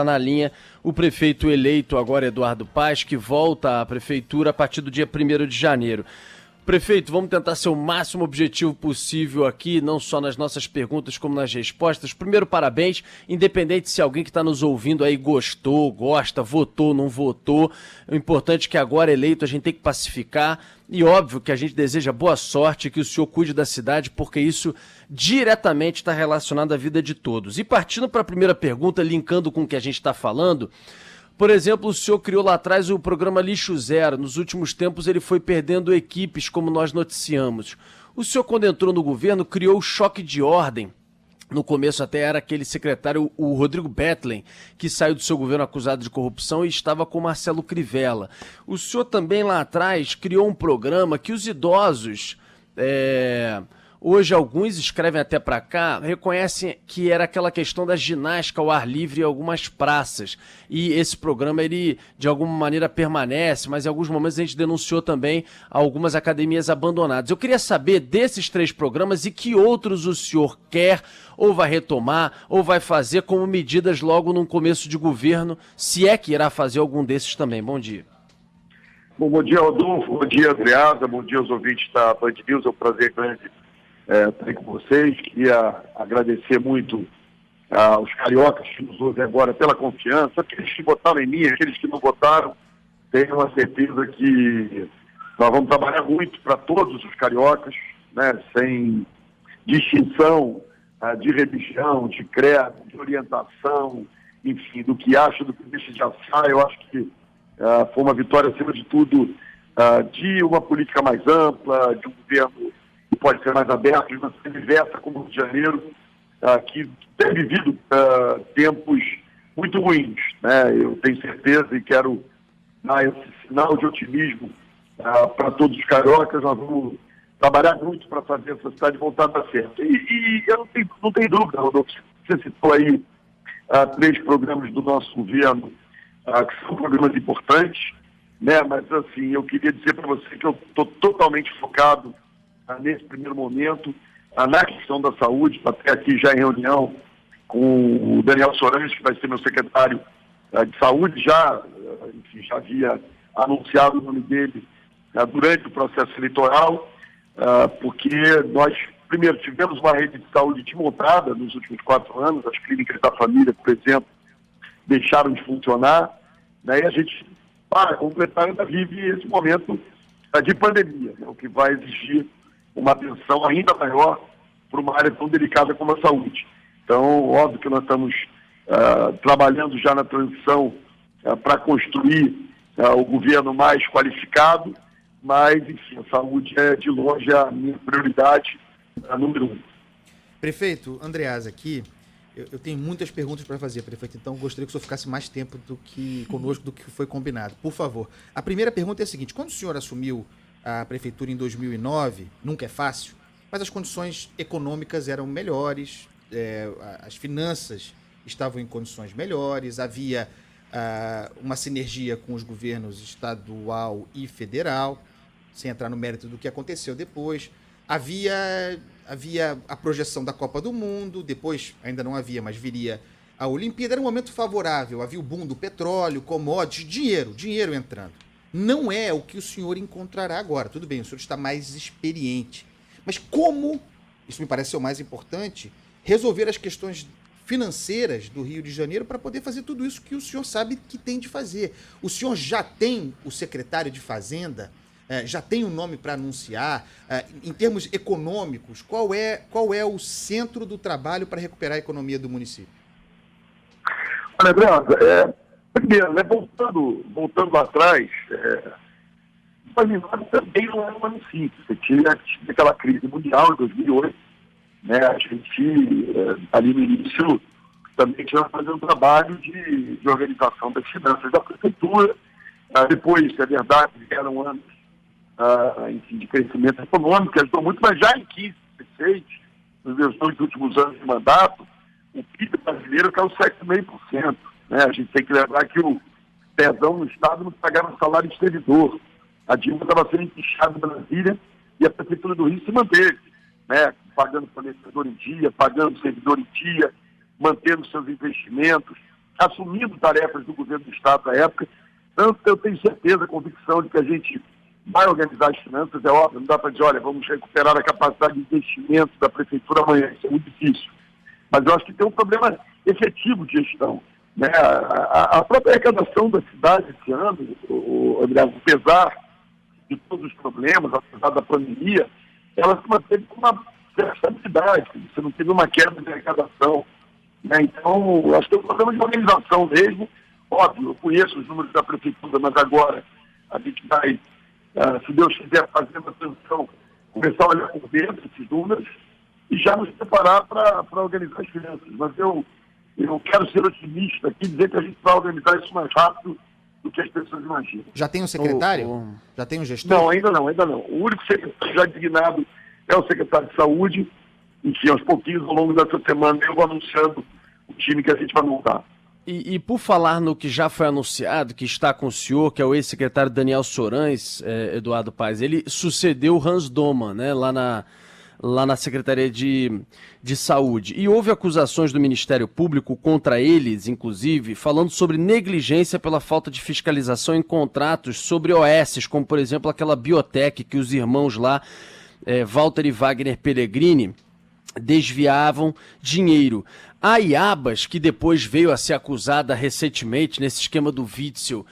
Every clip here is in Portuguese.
na linha o prefeito eleito agora, Eduardo Paes, que volta à prefeitura a partir do dia 1º de janeiro. Prefeito, vamos tentar ser o máximo objetivo possível aqui, não só nas nossas perguntas como nas respostas. Primeiro, parabéns, independente se alguém que está nos ouvindo aí gostou, gosta, votou, não votou. O importante é que agora eleito a gente tem que pacificar e óbvio que a gente deseja boa sorte, que o senhor cuide da cidade, porque isso diretamente está relacionado à vida de todos. E partindo para a primeira pergunta, linkando com o que a gente está falando, por exemplo, o senhor criou lá atrás o programa Lixo Zero. Nos últimos tempos ele foi perdendo equipes, como nós noticiamos. O senhor, quando entrou no governo, criou o choque de ordem. No começo até era aquele secretário, o Rodrigo Bethlen, que saiu do seu governo acusado de corrupção e estava com Marcelo Crivella. O senhor também lá atrás criou um programa que os idosos... Hoje alguns escrevem até para cá, reconhecem que era aquela questão da ginástica ao ar livre em algumas praças. E esse programa, ele de alguma maneira permanece, mas em alguns momentos a gente denunciou também algumas academias abandonadas. Eu queria saber desses 3 programas e que outros o senhor quer ou vai retomar ou vai fazer como medidas logo no começo de governo, se é que irá fazer algum desses também. Bom dia. Bom dia, Rodolfo. Bom dia, Andreasa. Bom dia aos ouvintes da Band News. É um prazer grande estar aí com vocês. Queria agradecer muito aos cariocas que nos ouvem agora pela confiança, aqueles que votaram em mim, aqueles que não votaram, tenham a certeza que nós vamos trabalhar muito para todos os cariocas, né, sem distinção de religião, de credo, de orientação, enfim, do que acha, do que deixa de achar. Eu acho que foi uma vitória, acima de tudo, de uma política mais ampla, de um governo que pode ser mais aberto, de uma cidade diversa como o Rio de Janeiro, que tem vivido tempos muito ruins, né? Eu tenho certeza e quero dar esse sinal de otimismo para todos os cariocas. Nós vamos trabalhar muito para fazer essa cidade voltar a dar certo. E eu não tenho dúvida, Rodolfo, você citou aí 3 programas do nosso governo, que são programas importantes, né? Mas assim, eu queria dizer para você que eu estou totalmente focado nesse primeiro momento na questão da saúde. Até aqui já em reunião com o Daniel Sorange, que vai ser meu secretário de saúde, já havia anunciado o nome dele durante o processo eleitoral, porque nós, primeiro, tivemos uma rede de saúde desmontada nos últimos 4 anos, as clínicas da família, por exemplo, deixaram de funcionar, né? E a gente, para completar, ainda vive esse momento de pandemia, né? O que vai exigir uma atenção ainda maior para uma área tão delicada como a saúde. Então, óbvio que nós estamos trabalhando já na transição para construir o governo mais qualificado, mas, enfim, a saúde é, de longe, a minha prioridade número 1. Prefeito, Andreasa aqui, eu tenho muitas perguntas para fazer, prefeito, então gostaria que o senhor ficasse mais tempo conosco do que foi combinado. Por favor. A primeira pergunta é a seguinte: quando o senhor assumiu a prefeitura em 2009, nunca é fácil, mas as condições econômicas eram melhores, as finanças estavam em condições melhores, havia uma sinergia com os governos estadual e federal, sem entrar no mérito do que aconteceu depois. Havia a projeção da Copa do Mundo, depois ainda não havia, mas viria a Olimpíada. Era um momento favorável, havia o boom do petróleo, commodities, dinheiro entrando. Não é o que o senhor encontrará agora. Tudo bem, o senhor está mais experiente. Mas como, isso me parece ser o mais importante, resolver as questões financeiras do Rio de Janeiro para poder fazer tudo isso que o senhor sabe que tem de fazer? O senhor já tem o secretário de Fazenda? Já tem um nome para anunciar? Em termos econômicos, qual é o centro do trabalho para recuperar a economia do município? Olha, André, primeiro, né, voltando lá atrás, o 2009 também não era um ano simples. Você tinha aquela crise mundial em 2008, né? A gente, ali no início, também tinha fazendo um trabalho de organização das finanças da prefeitura. Depois, é verdade, vieram anos enfim, de crescimento econômico, que ajudou muito, mas já em 15, 16, nos meus 2 últimos anos de mandato, o PIB brasileiro caiu 7,5%. Né? A gente tem que lembrar que o perdão no Estado não pagava salário de servidor. A dívida estava sendo empichada em Brasília e a Prefeitura do Rio se manteve, né? Pagando fornecedor em dia, pagando servidor em dia, mantendo seus investimentos. assumindo tarefas do governo do Estado na época. Tanto eu tenho certeza, convicção de que a gente vai organizar as finanças, é óbvio, não dá para dizer, olha, vamos recuperar a capacidade de investimento da Prefeitura amanhã, isso é muito difícil. Mas eu acho que tem um problema efetivo de gestão, né? A própria arrecadação da cidade esse ano, André, apesar de todos os problemas, apesar da pandemia, ela se manteve com uma certa estabilidade, você não teve uma queda de arrecadação, né? Então, eu acho que é um problema de organização mesmo. Óbvio, eu conheço os números da Prefeitura, mas agora a gente vai, se Deus quiser, fazendo a transição, começar a olhar por dentro esses números e já nos preparar para organizar as finanças. Mas eu quero ser otimista aqui e dizer que a gente vai organizar isso mais rápido do que as pessoas imaginam. Já tem um secretário? Já tem um gestor? Não, ainda não. O único secretário já designado é o secretário de Saúde. Enfim, aos pouquinhos, ao longo dessa semana, eu vou anunciando o time que a gente vai montar. E por falar no que já foi anunciado, que está com o senhor, que é o ex-secretário Daniel Sorães, Eduardo Paes, ele sucedeu o Hans Doman, né, lá na Secretaria de Saúde. E houve acusações do Ministério Público contra eles, inclusive, falando sobre negligência pela falta de fiscalização em contratos sobre OSs, como, por exemplo, aquela biotech que os irmãos lá, Walter e Wagner Pellegrini, desviavam dinheiro. A Iabas, que depois veio a ser acusada recentemente nesse esquema do Witzel,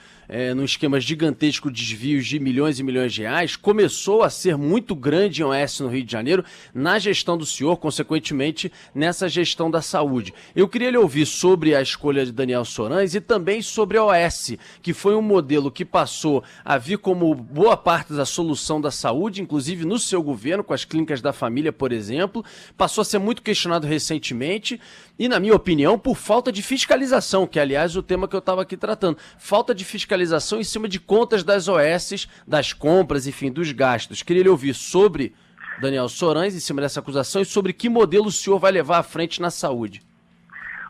num esquema gigantesco de desvios de milhões e milhões de reais, começou a ser muito grande em OS no Rio de Janeiro, na gestão do senhor, consequentemente, nessa gestão da saúde. Eu queria lhe ouvir sobre a escolha de Daniel Sorães e também sobre a OS, que foi um modelo que passou a vir como boa parte da solução da saúde, inclusive no seu governo, com as clínicas da família, por exemplo, passou a ser muito questionado recentemente e, na minha opinião, por falta de fiscalização, que, aliás, é o tema que eu estava aqui tratando. Falta de fiscalização em cima de contas das OSs, das compras, enfim, dos gastos. Queria lhe ouvir sobre Daniel Sorães, em cima dessa acusação, e sobre que modelo o senhor vai levar à frente na saúde.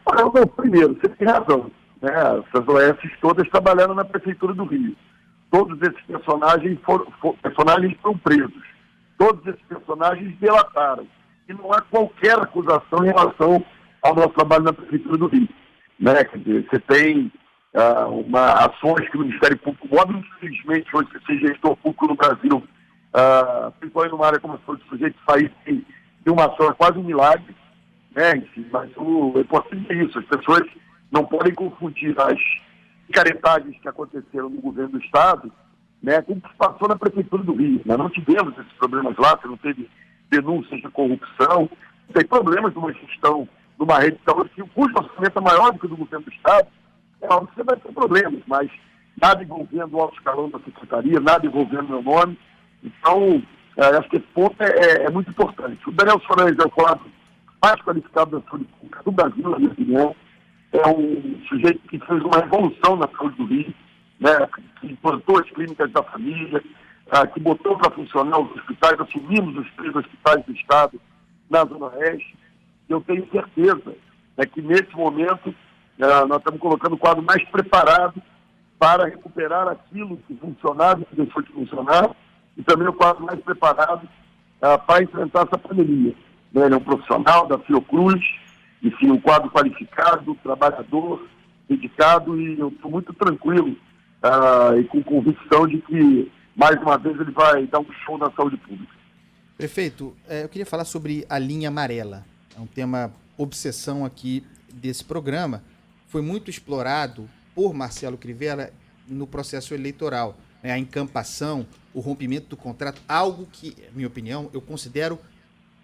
Olha, primeiro, você tem razão, né? Essas OSs todas trabalharam na Prefeitura do Rio. Todos esses personagens foram presos. Todos esses personagens delataram. E não há qualquer acusação em relação ao nosso trabalho na Prefeitura do Rio, né? Quer dizer, você tem ações que o Ministério Público, óbvio, infelizmente, hoje ser gestor público no Brasil, principalmente numa área como a saúde, o sujeito sair de uma ação é quase um milagre, né? Enfim, mas o importante é isso, as pessoas não podem confundir as caretagens que aconteceram no governo do Estado, né, com o que se passou na Prefeitura do Rio. Nós não tivemos esses problemas lá, você não teve denúncias de corrupção, tem problemas de uma gestão de uma rede de saúde cujo orçamento é maior do que o do governo do Estado. É óbvio que você vai ter problemas, mas nada envolvendo o alto escalão da secretaria, nada envolvendo meu nome. Então, acho que esse ponto é muito importante. O Daniel Sorães é o quadro mais qualificado da saúde pública do Brasil, na minha opinião. É um sujeito que fez uma revolução na saúde do Rio, né, que implantou as clínicas da família, que botou para funcionar os hospitais, assumimos os 3 hospitais do Estado na Zona Oeste. Eu tenho certeza, né, que nesse momento nós estamos colocando o quadro mais preparado para recuperar aquilo que funcionava e que deixou de funcionar, e também o quadro mais preparado para enfrentar essa pandemia. Né? Ele é um profissional da Fiocruz, enfim, um quadro qualificado, trabalhador, dedicado, e eu estou muito tranquilo e com convicção de que, mais uma vez, ele vai dar um show na saúde pública. Prefeito, eu queria falar sobre a linha amarela. É um tema obsessão aqui desse programa. Foi muito explorado por Marcelo Crivella no processo eleitoral. Né? A encampação, o rompimento do contrato, algo que, na minha opinião, eu considero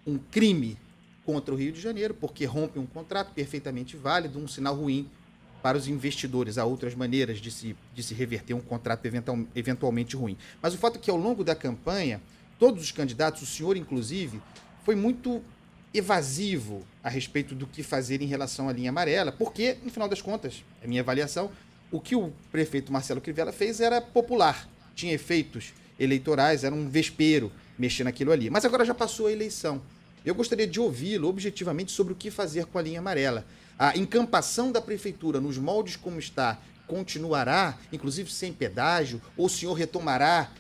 um crime contra o Rio de Janeiro, porque rompe um contrato perfeitamente válido, um sinal ruim para os investidores. Há outras maneiras de se reverter um contrato eventualmente ruim. Mas o fato é que, ao longo da campanha, todos os candidatos, o senhor inclusive, foi muito evasivo a respeito do que fazer em relação à linha amarela, porque, no final das contas, a minha avaliação, o que o prefeito Marcelo Crivella fez era popular, tinha efeitos eleitorais, era um vespeiro mexer naquilo ali. Mas agora já passou a eleição. Eu gostaria de ouvi-lo objetivamente sobre o que fazer com a linha amarela. A encampação da prefeitura nos moldes como está continuará, inclusive sem pedágio, ou o senhor retomará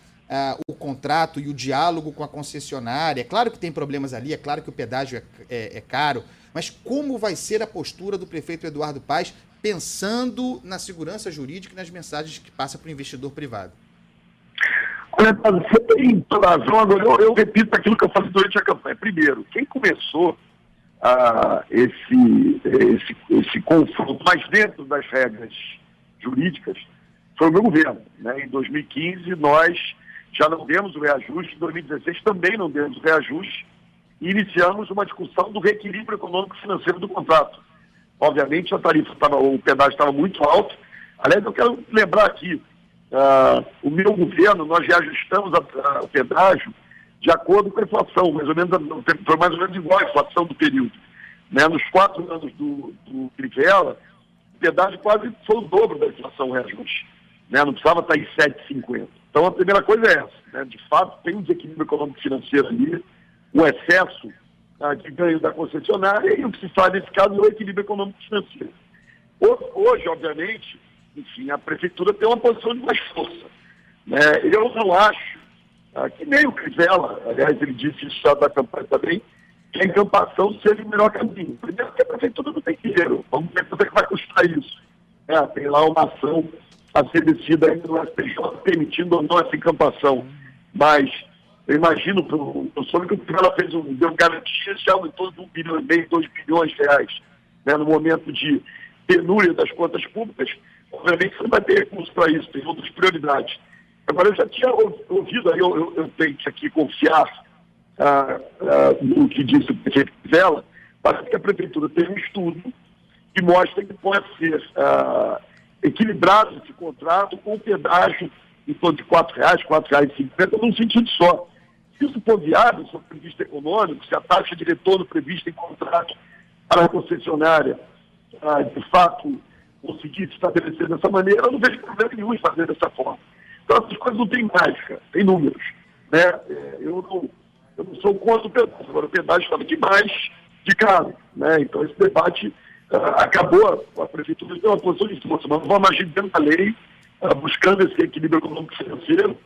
o contrato e o diálogo com a concessionária? É claro que tem problemas ali, é claro que o pedágio é caro, mas como vai ser a postura do prefeito Eduardo Paes pensando na segurança jurídica e nas mensagens que passa para o investidor privado? Olha, você tem toda a razão. Agora, eu repito aquilo que eu falei durante a campanha. Primeiro, quem começou esse confronto mais dentro das regras jurídicas foi o meu governo, né? Em 2015, nós já não demos o reajuste, em 2016 também não demos o reajuste, e iniciamos uma discussão do reequilíbrio econômico e financeiro do contrato. Obviamente, o pedágio estava muito alto. Aliás, eu quero lembrar aqui, o meu governo, nós reajustamos o pedágio de acordo com a inflação, foi mais ou menos igual a inflação do período. Né? Nos 4 anos do Crivella, o pedágio quase foi o dobro da inflação, o reajuste. Né? Não precisava estar em 7,50. Então, a primeira coisa é essa. Né? De fato, tem um desequilíbrio econômico e financeiro ali, um excesso de ganho da concessionária, e o que se faz nesse caso é o equilíbrio econômico e financeiro. Hoje, obviamente, enfim, a prefeitura tem uma posição de mais força. Né? Eu não acho que nem o Crivella, aliás, ele disse isso da campanha também, que a encampação seja o melhor caminho. Primeiro, que a prefeitura não tem dinheiro. Vamos ver quanto é que vai custar isso. Tem lá uma ação a ser decidida ainda no STJ, permitindo ou não essa encampação. Mas eu imagino, eu soube que o Crivella deu garantias já em torno de 1,5 bilhão, 2 bilhões de reais. Né? No momento de penúria das contas públicas, obviamente você não vai ter recurso para isso, tem outras prioridades. Agora, eu já tinha ouvido, aí eu tenho que aqui confiar no que disse o prefeito Crivella. Parece que a prefeitura tem um estudo que mostra que pode ser equilibrado esse contrato com o pedágio em torno de R$ 4,00, R$ 4,50, num sentido só. Se isso for viável, se for previsto econômico, se a taxa de retorno prevista em contrato para a concessionária, de fato, conseguir se estabelecer dessa maneira, eu não vejo problema nenhum em fazer dessa forma. Então, essas coisas não têm mágica, tem números. Né? Eu não sou contra o pedágio, agora o pedágio está demais de caro. Né? Então, esse debate acabou, a prefeitura tem uma posição de força, mas vamos agir dentro da lei, buscando esse equilíbrio econômico e financeiro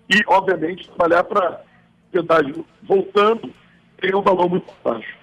e, obviamente, trabalhar para o pedágio voltando tem um valor muito baixo.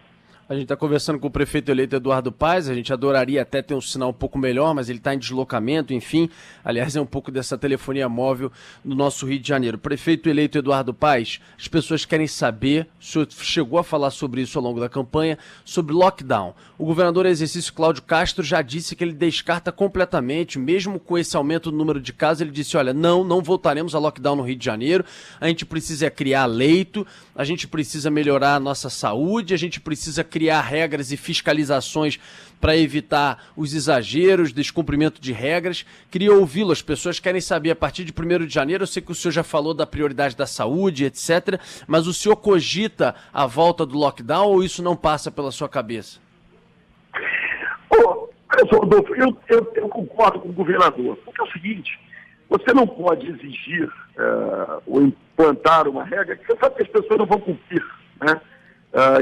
A gente está conversando com o prefeito eleito Eduardo Paes, a gente adoraria até ter um sinal um pouco melhor, mas ele está em deslocamento, enfim. Aliás, é um pouco dessa telefonia móvel no nosso Rio de Janeiro. Prefeito eleito Eduardo Paes, as pessoas querem saber, o senhor chegou a falar sobre isso ao longo da campanha, sobre lockdown. O governador em exercício Cláudio Castro já disse que ele descarta completamente, mesmo com esse aumento do número de casos, ele disse, olha, não voltaremos a lockdown no Rio de Janeiro, a gente precisa criar leito, a gente precisa melhorar a nossa saúde, a gente precisa criar regras e fiscalizações para evitar os exageros, descumprimento de regras. Queria ouvi-lo, as pessoas querem saber, a partir de 1º de janeiro, eu sei que o senhor já falou da prioridade da saúde, etc., mas o senhor cogita a volta do lockdown ou isso não passa pela sua cabeça? Olha só, Rodolfo, eu concordo com o governador, porque é o seguinte, você não pode exigir ou implantar uma regra que você sabe que as pessoas não vão cumprir, né?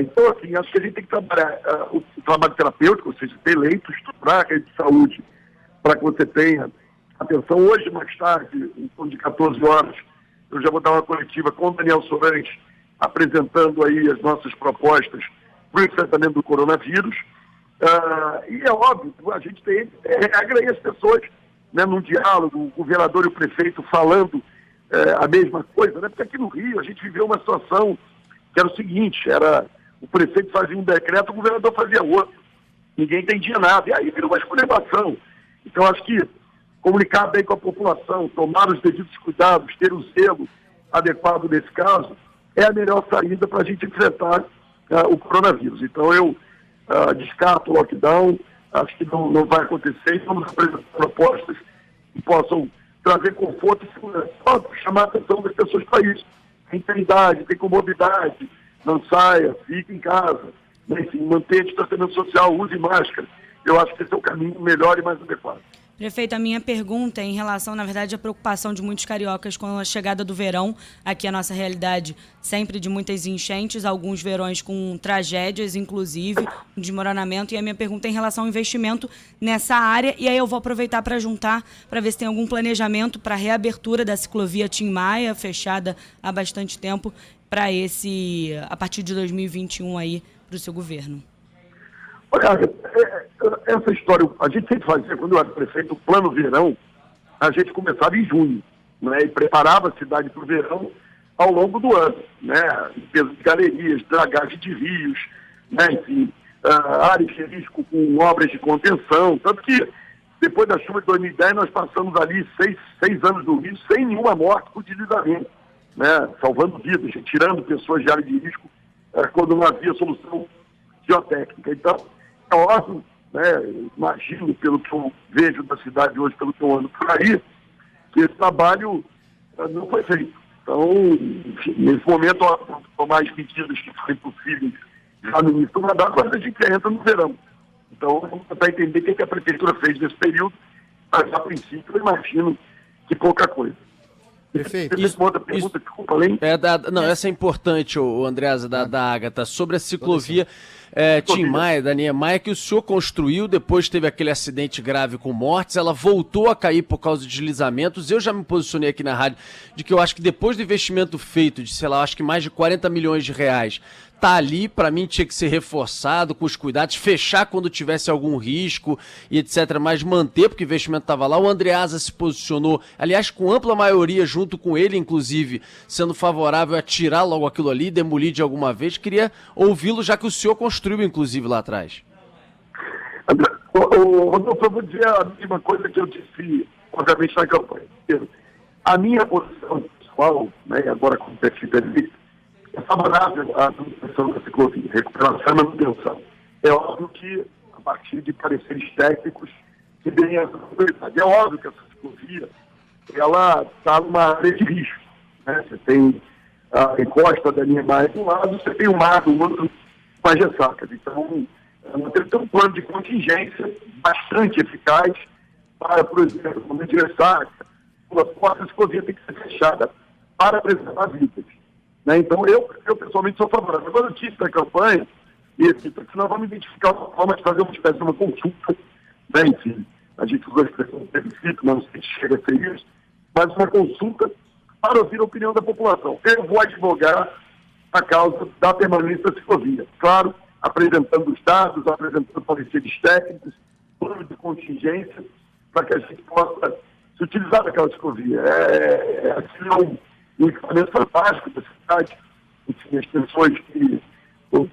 Então, assim, acho que a gente tem que trabalhar o trabalho terapêutico, ou seja, ter leito, estruturar a rede de saúde para que você tenha atenção. Hoje, mais tarde, em torno de 14 horas, eu já vou dar uma coletiva com o Daniel Sorante, apresentando aí as nossas propostas para o enfrentamento do coronavírus. E é óbvio, a gente tem regra e as pessoas, né, num diálogo, o governador e o prefeito falando a mesma coisa, né? Porque aqui no Rio a gente viveu uma situação que era o seguinte, o prefeito fazia um decreto, o governador fazia outro. Ninguém entendia nada. E aí virou uma esculhambação. Então, acho que comunicar bem com a população, tomar os devidos cuidados, ter um selo adequado nesse caso, é a melhor saída para a gente enfrentar o coronavírus. Então, eu descarto o lockdown, acho que não vai acontecer, e vamos apresentar propostas que possam trazer conforto e segurança. Só chamar a atenção das pessoas para isso. Tem idade, tem comorbidade, não saia, fique em casa, né? Enfim, mantenha distanciamento social, use máscara. Eu acho que esse é o caminho melhor e mais adequado. Prefeito, a minha pergunta é em relação, na verdade, à preocupação de muitos cariocas com a chegada do verão. Aqui a nossa realidade sempre de muitas enchentes, alguns verões com tragédias, inclusive, um desmoronamento. E a minha pergunta é em relação ao investimento nessa área. E aí eu vou aproveitar para juntar, para ver se tem algum planejamento para a reabertura da ciclovia Tim Maia, fechada há bastante tempo, para a partir de 2021 aí, para o seu governo. Olha, essa história, a gente sempre fazia, quando eu era prefeito, o plano verão, a gente começava em junho, né, e preparava a cidade para o verão ao longo do ano, né, limpeza de galerias, dragagem de rios, né, enfim, áreas de risco com obras de contenção, tanto que depois da chuva de 2010 nós passamos ali seis anos do Rio sem nenhuma morte por deslizamento, né, salvando vidas, tirando pessoas de área de risco quando não havia solução geotécnica. Então, é óbvio, né, imagino, pelo que eu vejo da cidade hoje, pelo que eu ando por aí, que esse trabalho não foi feito. Então, enfim, nesse momento, tomar as medidas que forem possíveis já no início do mandato, agora a gente entra no verão. Então, vamos tentar entender o que a prefeitura fez nesse período, mas, a princípio, eu imagino que pouca coisa. Perfeito. Outra pergunta, desculpa, além. Essa é importante, o Andreasa, da Ágata, sobre a ciclovia Tim Maia, da Niemeyer, que o senhor construiu, depois teve aquele acidente grave com mortes, ela voltou a cair por causa de deslizamentos. Eu já me posicionei aqui na rádio de que eu acho que depois do investimento feito, de, sei lá, acho que mais de 40 milhões de reais, tá ali, para mim tinha que ser reforçado com os cuidados, fechar quando tivesse algum risco e etc, mas manter, porque o investimento estava lá. O Andreasa se posicionou, aliás, com ampla maioria, junto com ele, inclusive, sendo favorável a tirar logo aquilo ali, demolir de alguma vez. Queria ouvi-lo, já que o senhor construiu, inclusive, lá atrás. Rodolfo, eu vou dizer a mesma coisa que eu disse, obviamente, na campanha. A minha posição pessoal, né, agora como prefeito é favorável à manutenção da ciclovia, recuperação e manutenção. É óbvio que, a partir de pareceres técnicos, que deem essa prioridade. É óbvio que essa ciclovia, ela está numa área de risco, né? Você tem a encosta da linha mais de um lado, você tem o mar do outro com as ressacas. Então, nós temos que ter um plano de contingência bastante eficaz para, por exemplo, quando de ressaca, a ciclovia tem que ser fechada para preservar vidas. Né? Então, eu pessoalmente sou favorável. Agora, eu disse na campanha, porque nós vamos identificar uma forma de fazer uma espécie de uma consulta, né? Enfim, a gente usou a expressão de plebiscito, não sei se chega a ser isso, mas uma consulta para ouvir a opinião da população. Eu vou advogar a causa da permanência da ciclovia. Claro, apresentando os dados, apresentando pareceres técnicos, plano de contingência, para que a gente possa se utilizar daquela ciclovia. É um equipamento fantástico da cidade. Enfim, as pessoas que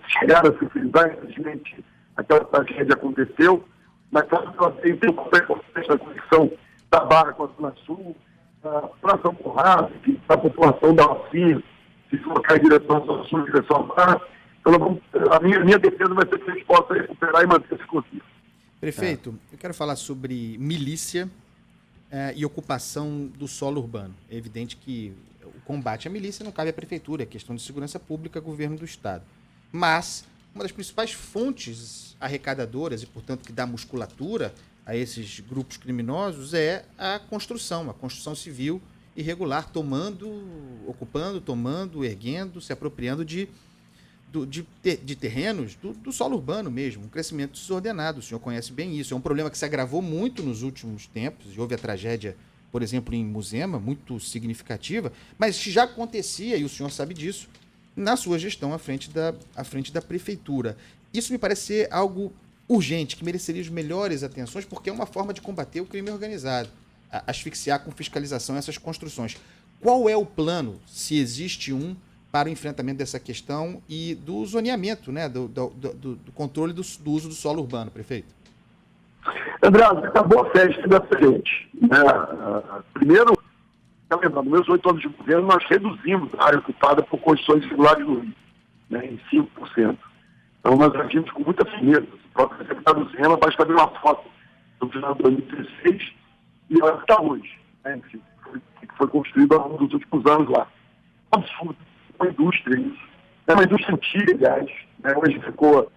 chegaram a se utilizar, infelizmente, aquela tragédia aconteceu, mas claro que ela tem um papel importante na conexão da Barra com a Zona Sul, para São Conrado, para a população da Alcinha, se colocar em direção à Zona Sul, em direção à Barra. Então, a minha defesa vai ser que a gente possa recuperar e manter a ciclovia. Prefeito, eu quero falar sobre milícia e ocupação do solo urbano. É evidente que o combate à milícia não cabe à prefeitura, é questão de segurança pública, governo do estado. Mas uma das principais fontes arrecadadoras e, portanto, que dá musculatura a esses grupos criminosos é a construção civil irregular, ocupando, erguendo, se apropriando de terrenos do solo urbano mesmo, um crescimento desordenado. O senhor conhece bem isso. É um problema que se agravou muito nos últimos tempos. Houve a tragédia, por exemplo, em Muzema, muito significativa, mas já acontecia, e o senhor sabe disso, na sua gestão à frente da prefeitura. Isso me parece ser algo urgente, que mereceria as melhores atenções, porque é uma forma de combater o crime organizado, asfixiar com fiscalização essas construções. Qual é o plano, se existe um, para o enfrentamento dessa questão e do zoneamento, né, do controle do uso do solo urbano, prefeito? André, acabou a festa da frente. Primeiro, nos meus 8 anos de governo, nós reduzimos a área ocupada por construções irregulares no Rio, né, em 5%. Então, nós agimos com muita firmeza. O próprio secretário do Zema basta ver uma foto do final de 2016 e olha que está hoje, né, que foi construído ao longo dos últimos anos lá. Absurdo. Uma indústria, isso. É uma indústria antiga, aliás, né? Hoje ficou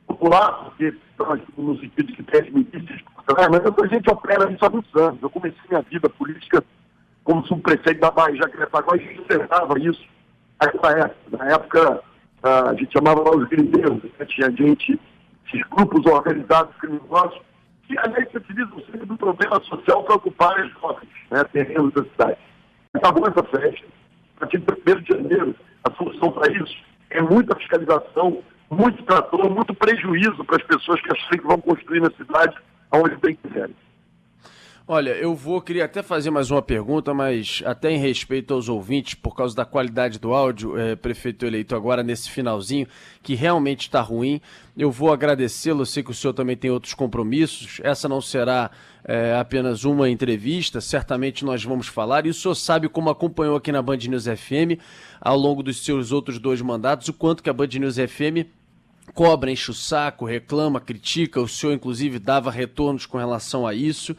popular, porque no sentido que tem milícias, mas a gente opera isso há muitos anos. Eu comecei minha vida política como subprefeito da Bahia, Jacarepaguá, e a gente observava isso naquela época. Na época, a gente chamava lá os grilheiros, né? Tinha gente, esses grupos organizados criminosos, que, aliás, se utilizam sempre do problema social para ocupar as jovens, né? Terrenos da cidade. Acabou essa festa. A partir do 1º de janeiro, a solução para isso é muita fiscalização, muito trator, muito prejuízo para as pessoas que acham que vão construir na cidade aonde bem quiserem. Olha, queria até fazer mais uma pergunta, mas até em respeito aos ouvintes, por causa da qualidade do áudio, prefeito eleito agora nesse finalzinho, que realmente está ruim, eu vou agradecê-lo, eu sei que o senhor também tem outros compromissos, essa não será apenas uma entrevista, certamente nós vamos falar, e o senhor sabe como acompanhou aqui na Band News FM, ao longo dos seus outros 2 mandatos, o quanto que a Band News FM cobra, enche o saco, reclama, critica, o senhor inclusive dava retornos com relação a isso,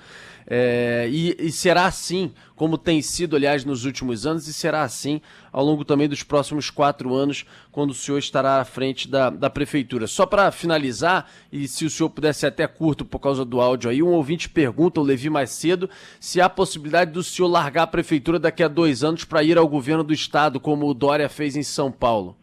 e será assim, como tem sido, aliás, nos últimos anos, e será assim ao longo também dos próximos 4 anos, quando o senhor estará à frente da prefeitura. Só para finalizar, e se o senhor pudesse até curto por causa do áudio aí, um ouvinte pergunta, o Levi mais cedo, se há possibilidade do senhor largar a prefeitura daqui a 2 anos para ir ao governo do estado, como o Dória fez em São Paulo.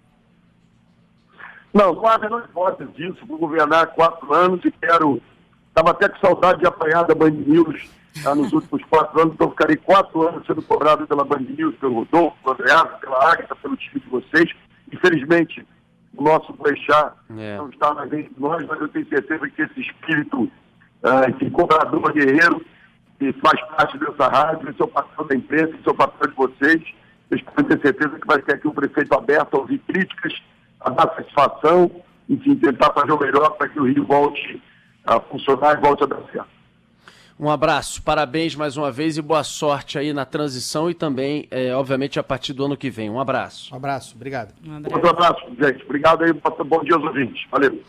Não há a menor hipótese disso. Vou governar 4 anos e estava até com saudade de apanhar da Band News nos últimos 4 anos, então ficarei 4 anos sendo cobrado pela Band News, pelo Rodolfo, pelo Andreasa, pela Águia, pelo time de vocês. Infelizmente, o nosso Boechat não está na vez de nós, mas eu tenho certeza que esse espírito, esse cobrador guerreiro, que faz parte dessa rádio, esse é o papel da imprensa, esse é o papel de vocês. Vocês podem ter certeza que vai ter aqui um prefeito aberto a ouvir críticas, a dar satisfação, enfim, tentar fazer o melhor para que o Rio volte a funcionar e volte a dar certo. Um abraço, parabéns mais uma vez e boa sorte aí na transição e também, obviamente, a partir do ano que vem. Um abraço. Um abraço, obrigado. Outro abraço, gente. Obrigado aí, bom dia aos ouvintes. Valeu.